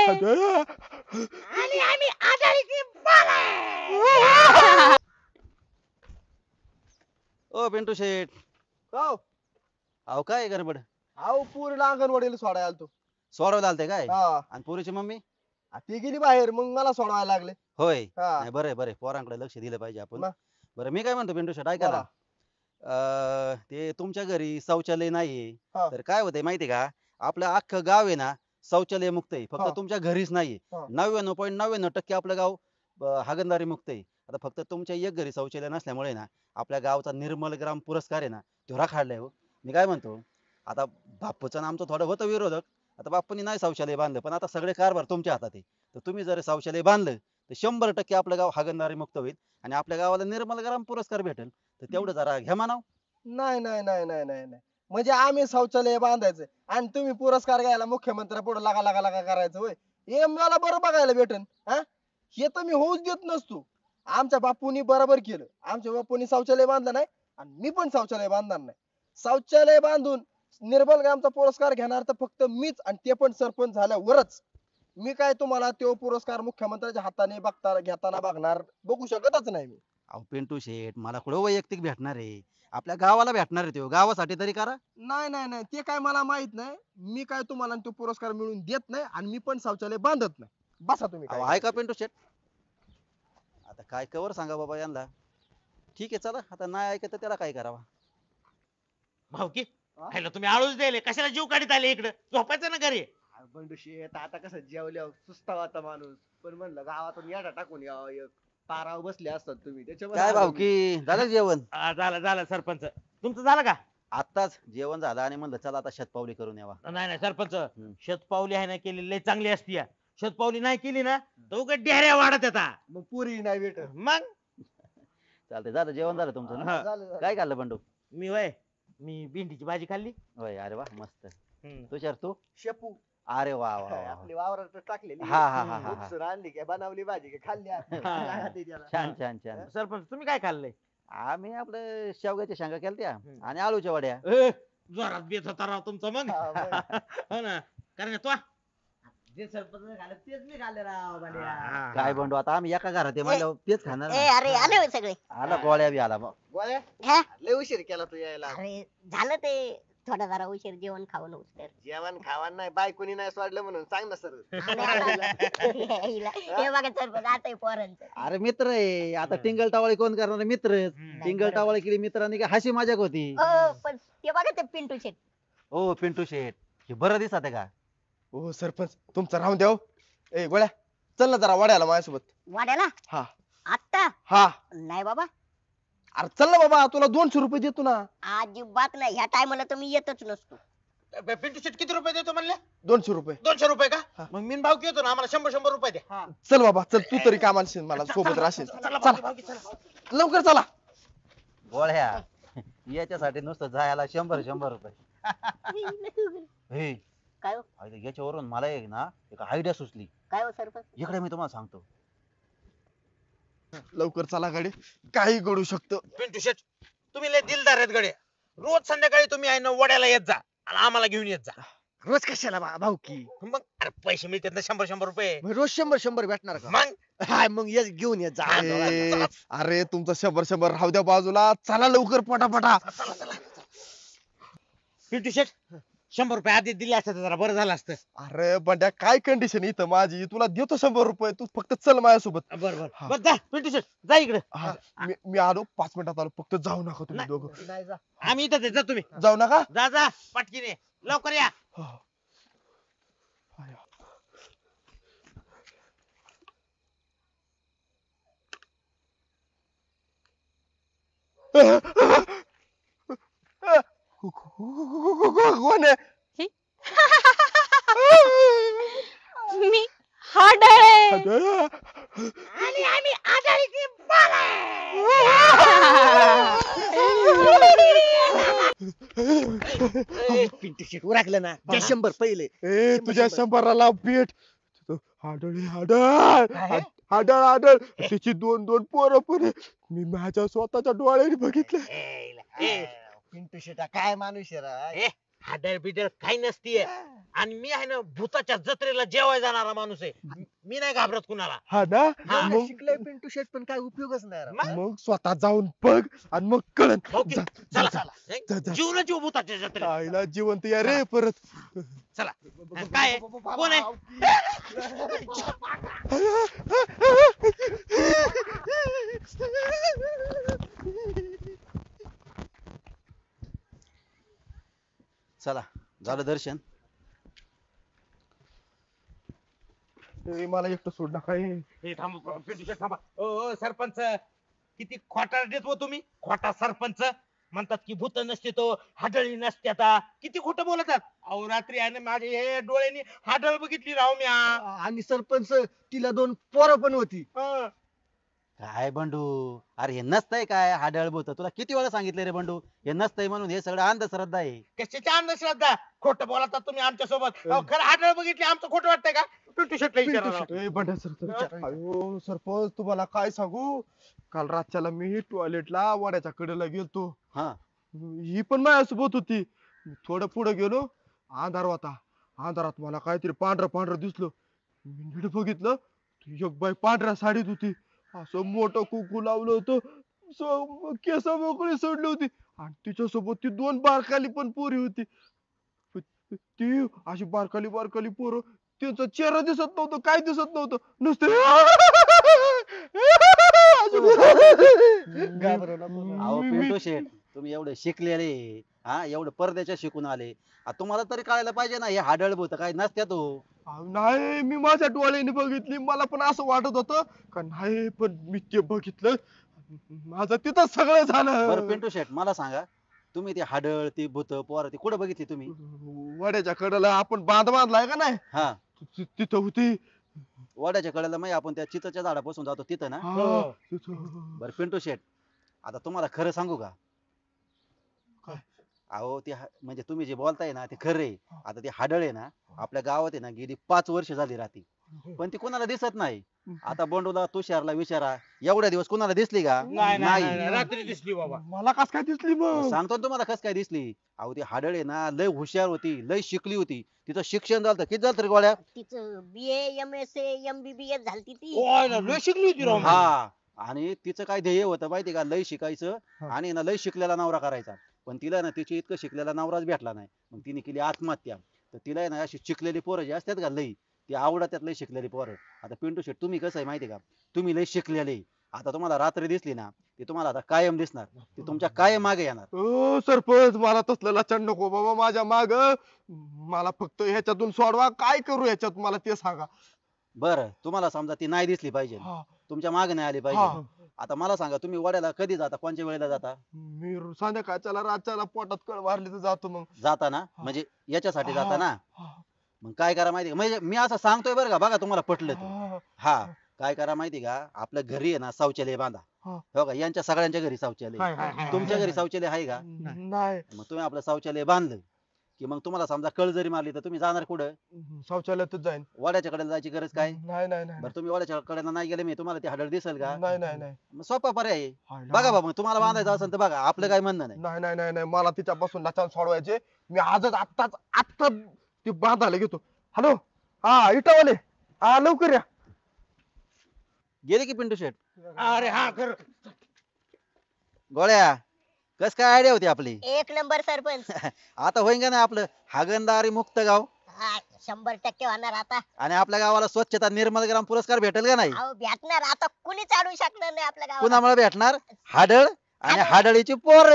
आणि आम्ही आघाडीची बाल आहे. ओ पिंटू शेठ, हो अहो काय गडबड? अहो पुरीला अंगणवाडीला सोडायला आलतो. सोडवायला आलते काय? हा आणि पोरीची मम्मी? ती गेली बाहेर मग मला सोडवायला लागले. होय. हा. नाही बरं आहे, बरं आहे. पोरांकडे लक्ष दिलं पाहिजे आपण. मग? बरं मी काय म्हणतो पिंटू शेठ ऐका ना. ते तुमच्या घरी शौचालय नाहीये. हा. तर काय होतंय माहिती का? आपलं अख्खं गाव आहे ना शौचालय मुक्त आहे. हा. फक्त तुमच्या घरीच नाहीये. हा. 99.99% आपलं गाव हागणदारी मुक्त आहे. आता फक्त तुमच्या एक घरी शौचालय नसल्यामुळे ना आपल्या गावचा निर्मल ग्राम पुरस्कार आहे ना तो राखाडलाय हो. मी काय म्हणतो, आता बाप्पूचं आणि आमचं थोडं होतं विरोधक. आता बाप्पूनी नाही शौचालय बांधलं, पण आता सगळे कारभार तुमच्या हातात आहे. तर तुम्ही जर शौचालय बांधलं तर 100% आपलं गाव हागणदारी मुक्त होईल आणि आपल्या गावाला निर्मल ग्राम पुरस्कार भेटेल. तर तेवढं जरा घ्या म्हणाव. नाही नाही नाही नाही नाही नाही म्हणजे आम्ही शौचालय बांधायचं आणि तुम्ही पुरस्कार घ्यायला मुख्यमंत्र्या पुढे लागा लागा लागा करायचं होय. हे मला बरं बघायला भेटन. हा हे तर मी होऊच देत नसतो. आमच्या बापूनी बरोबर केलं. आमच्या बापूनी शौचालय बांधलं नाही आणि मी पण शौचालय बांधणार नाही. शौचालय बांधून निर्मल ग्रामचा पुरस्कार घेणार तर फक्त मीच आणि ते पण सरपंच झाल्यावरच. मी काय तुम्हाला तो पुरस्कार मुख्यमंत्र्याच्या हाताने बघता घेताना बघणार बघू शकतच नाही मी. अहो पिंटू शेठ, मला कुठं वैयक्तिक भेटणार आहे? आपल्या गावाला भेटणार आहे तो. गावासाठी तरी करा. नाही नाही नाही ते काय मला माहित नाही. मी काय तुम्हाला तो पुरस्कार मिळून देत नाही आणि मी पण शौचालय बांधत नाही. बसा तुम्ही अहो काय. ऐका पिंटू शेठ, आता काय कवर सांगा बाबा यांना. ठीक आहे चला, आता नाही ऐकत तर त्याला काय करावा. भाऊकी हा? खायला तुम्ही आळूच द्यायले, कशाला जीव काढीत आले इकडे? झोपायचं ना घरी. बंडू शेठ आता कसं जेवल्यावर सुस्तावा आता माणूस पण म्हणलं गावातून याडा टाकून यावं एक पारावर बसले असतात तुम्ही त्याच्यामुळे काय आलो भाऊ मी. की झालं जेवण? झालं झालं सरपंच. तुमचं झालं का? आत्ताच जेवण झालं आणि म्हणलं चला आता शतपावली करून यावा. नाही नाही सरपंच, शतपावली आहे ना केलेली लय चांगली असती या. शतपावली नाही केली ना तर उगाच डेऱ्या वाढत येतात. मग पुरी नाही भेटत. मग चालतंय, झालं जेवण झालं तुमचं ना? हा. झालं. काय खाल्लं बंडू? मी भेंडीची भाजी खाल्ली. होय, अरे वा मस्त. हम्म. तुषार तू? शेपू अरे वा वा वा. आपली वावरात टाकलेली हा, हा, हा, हा. उपसून आणली काय बनवली भाजी काय खाल्ली आपण. हा. काय खाते त्याला? छान छान छान. सरपंच तुम्ही काय खाल्लंय? आम्ही आपलं शेवग्याच्या शेंगा केलत्या हम्म. आणि आळूच्या वड्या. जोरात बेत होता राव तुमचा मग. हा, मग. हो ना, कारण तो जे सरपंच घालत तेच मी खाल्ले राव बाल्या. काय बंडू, आता आम्ही एका घरात आहे म्हणल्यावर तेच खाणार ए ना. अरे आले होय सगळे. आला गोळ्या बी आला मग. गोळ्या हा लय उशीर केला तू यायला. अरे झालं ते थोडा जरा उशीर जेवण खाऊन उठतर. जेवण खावण नाही बायकोनी नाही सोडलं म्हणून सांग ना सर. हे बघा सरपंच आता पोरांचं. अरे मित्र आहे आता, टिंगल टावाळी कोण करणार? मित्रच. टिंगल टावाळी केली मित्रांनी की हसी मजाक होती. पण ते बघा ते पिंटू शेट. ओ पिंटू शेठ, हे बरं दिसत आहे का? हो सरपंच तुमचं राहून द्या हो. ए गोळ्या चल ना जरा वाड्याला माझ्यासोबत. वाड्याला हा आत्ता हा नाही बाबा, अरे चल ना बाबा तुला 200 रुपये देतो ना. अजिबात नाही. ह्या टायमाला तर मी येतच नसतो. पिंटू शेट किती रुपये देतो म्हणले? 200 रुपये. 200 रुपये हा. का? मग मी भाव घेतो ना, आम्हाला 100 रुपये द्या. चल बाबा चल तू तरी कामाला शिन मला सोबत राहशील. चला चला भाऊकी, चला. लवकर चला. गोळ्या याच्यासाठी नुसतं जायला 100 रुपये. हे काय हो अरे याच्यावरून मला एक ना एक आयडिया सुचली. काय हो सरपंच? इकडे मी तुम्हाला सांगतो. लवकर चला गाडी काही घडू शकतं. पिंटू शेट तुम्ही लय दिलदार आहेत गडे. रोज संध्याकाळी तुम्ही आहे ना वड्याला येत जा आणि आम्हाला घेऊन येत जा. रोज कशाला भाऊकी मग अरे पैसे मिळतात ना 100 रुपये. रोज 100 भेटणार का? मग हाय मग ये घेऊन ये जा. हा, चला. अरे तुमचं 100 राहू द्या बाजूला. चला लवकर पटापटा. पिंटू शेट 100 रुपये आधी दिले असते तर जरा बरं झालं असतं. अरे बंड्या काय कंडिशन इथं माझी तुला देतो 100 रुपये तू फक्त चल माझ्यासोबत. बरं हा. बरं जा पिंटू शेट जा इकडे. हा, मी आलो 5 मिनिटात आलो फक्त जाऊ नका तुम्ही नाही. दोघं. आम्ही इथं आहे, जा तुम्ही. जाऊ नका. जा जा पटकीने लवकर या. हा. आया. कोण आहे? मी हा डळे. आणि आम्ही आघाडीची बाल आहे. पिंटू शेट उरकलं ना ते 100 पहिले. ए तुझ्या 100ला भेट. आढळ आढळ आढळ आढळ त्याची 2 पोरं पण आहे. मी माझ्या स्वतःच्या डोळ्याने बघितलं. ए, पिंटू शेट काय माणूस आहे रा. ए, हाडळ बिडळ काही नसतीये. आणि मी आहे ना भूताच्या जत्रेला जेवाय जाणारा माणूस आहे. मी नाही घाबरत कुणाला. हा ना हा. एवढं मग शिकलोय पिंटू शेट पण काय उपयोगच नाही राव. मग? मग स्वतः जाऊन बघ आणि मग कळन. ओके, जा, चला जा, जा, जा. जीवनाची भूताच्या जत्रेला. आईला जिवंत या रे परत. चला. काय आहे? कोण आहे? चला झालं दर्शन. मला एकटं सोड नका हे. हे थांबा, पिंटू शेट थांबा. ओ सरपंच, किती खोटा देत हो तुम्ही. खोटा सरपंच म्हणतात की भूत नसते तो, हाडळी नसते आता. किती खोटं बोलतात. अहो रात्री आहे ना माझे हे डोळ्यांनी हाडळ बघितली राव म्या. आणि सरपंच तिला 2 पोरं पण होती. हं. काय बंडू, अरे हे नसतंय काय हाडळ भूत, तुला किती वेळा सांगितलं रे बंडू, हे नसतंय म्हणून. हे सगळं अंधश्रद्धा आहे. कशाची अंधश्रद्धा. खोटं बोलतात तुम्ही आमच्या सोबत. खरं हाडळ बघितली आमचं खोटं वाटतंय का. पिंटू शेटला विचारा राव. ए, बंड्या सरपंच. अयो सरपंच तुम्हाला काय सांगू, काल रातच्याला मी टॉयलेटला वाड्याच्या कडेला गेलतो. हा ही पण माझ्यासोबत होती. थोडं पुढे गेलो, अंधार होता. अंधारात मला काहीतरी पांढरं पांढरं दिसलं. मी नीट बघितलं, ती एक बाई पांढऱ्या साडीत होती. असं मोठं कुकू लावलं होतं, केस मोकळी सोडली होती आणि तिच्यासोबत ती 2 बारकाली पण पोरी होती. ती अशी बारकाली बारकाली पोरं, त्यांचा चेहरा दिसत नव्हतं, काय दिसत नव्हतं, नुसतं घाबरू नको. अहो पिंटू शेठ, तुम्ही एवढे शिकलेले, हा एवढं परदेशात शिकून आले, तुम्हाला तरी कळायला पाहिजे ना हे हाडळ भूत काय नसत्या तो. नाही, मी माझ्या डोळ्याने बघितली. मला पण असं वाटत होतं का नाही, पण मी ते बघितलं. माझं तिथं सगळं बरं झालं. पिंटू शेठ मला सांगा, तुम्ही ते हाडळ ती भूत पोरं ती कुठं बघितली तुम्ही? वड्याच्या कडेला आपण बांध बांधलाय का नाही, हा तिथं होती. वडाच्या कडेला मग आपण त्या चिताच्या झाडापासून जातो तिथं ना. हा, तिथं. बरं पिंटू शेठ, आता तुम्हाला खरं सांगू का? काय? अहो ते म्हणजे तुम्ही जे बोलताय ना ते खरं आहे. आता ते हाडळ आहे ना आपल्या गावात आहे ना गेली 5 वर्ष झाली राहती, पण ती कोणाला दिसत नाही. आता बंडूला तुषारला विचारा, एवढ्या दिवस कोणाला दिसली का? नाही रात्री दिसली बाबा. मला कस काय दिसली मग मग? सांगतो ना तुम्हाला कस काय दिसली. अहो ती हाडळ आहे ना लय हुशार होती, लय शिकली होती. तिचं शिक्षण झालं किती झालं तरी गोळ्या? तिचं BA MSc MBBS झालती ती. ओय ना, लय शिकली होती राव. हा, आणि तिचं काय ध्येय होतं माहिती का? लय शिकायचं हा. आणि ना लय शिकलेला नवरा करायचा. पण तिला ना तिची इतकं शिकलेला नवराच भेटला नाही. मग तिने केली आत्महत्या. तर तिला आहे ना अशी शिकलेली पोरं जी असतात का लई, ती आवडतात लय शिकलेली पोरं. आता पिंटू शेट तुम्ही कसं आहे माहिती का, तुम्ही लय शिकलेले. आता तुम्हाला रात्री दिसली ना ती तुम्हाला आता कायम दिसणार, ती तुमच्या कायम मागे येणार. ओ सरपंच, मला तसलं लचण नको बाबा माझ्या माग. मला फक्त ह्याच्यातून सोडवा. काय करू ह्याच्यात मला ते सांगा. बरं तुम्हाला समजा ती नाही दिसली पाहिजे, हा, तुमच्या मागे नाही आली हा. पाहिजे. आता मला सांगा तुम्ही वड्याला कधी जाता, कोणत्या वेळेला जाता? मी संध्याकाळच्याला रातच्याला पोटात कळ मारली तर जातो मग. जाता ना, म्हणजे याच्यासाठी जाता ना. हा, मग काय करा माहिती का, म्हणजे मी असं सांगतोय बरं का, बघा तुम्हाला पटलं तर. हा, हा, काय करा माहिती का, आपल्या घरी आहे ना शौचालय बांधा. हा. हो का, यांच्या सगळ्यांच्या घरी शौचालय हाय, आहे. हाय, हाय, तुमच्या हाय, घरी शौचालय आहे का? नाही. मग तुम्ही आपलं शौचालय बांधलं की मग तुम्हाला समजा कळ जरी मारली तर तुम्ही जाणार कुठं? शौचालयातच जाईन. वड्याच्या कडेला जायची गरज काय? नाही नाही नाही बरं तुम्ही वड्याच्या कडेला नाही गेले, मी तुम्हाला ती हाडळ दिसेल का? नाही नाही नाही. मग सोपा पर्याय आहे. हाय ना. बघा बाबा, तुम्हाला बांधायचं असेल तर बघा, आपलं काय म्हणणं नाही. नाही नाही नाही नाही, मला तिच्यापासून लचान सोडवायचे. मी आजच आत्ता ती बांधायला घेतो. हॅलो, हा इटावाले, हा लवकर या. गेले की पिंटू शेट? अरे हा खरं. गोळ्या, कस काय आयडिया होती आपली? 1 नंबर सरपंच. आता होईन का नाही आपलं हागणदारी मुक्त गाव, हा 100% होणार आता. आणि आपल्या गावाला स्वच्छता निर्मल ग्राम पुरस्कार भेटेल का नाही? अहो भेटणार आता, कुणीच अडवू शकणार नाही आपल्या गावाला. कुणामुळे भेटणार? हाडळ आणि हाडळीची पोर.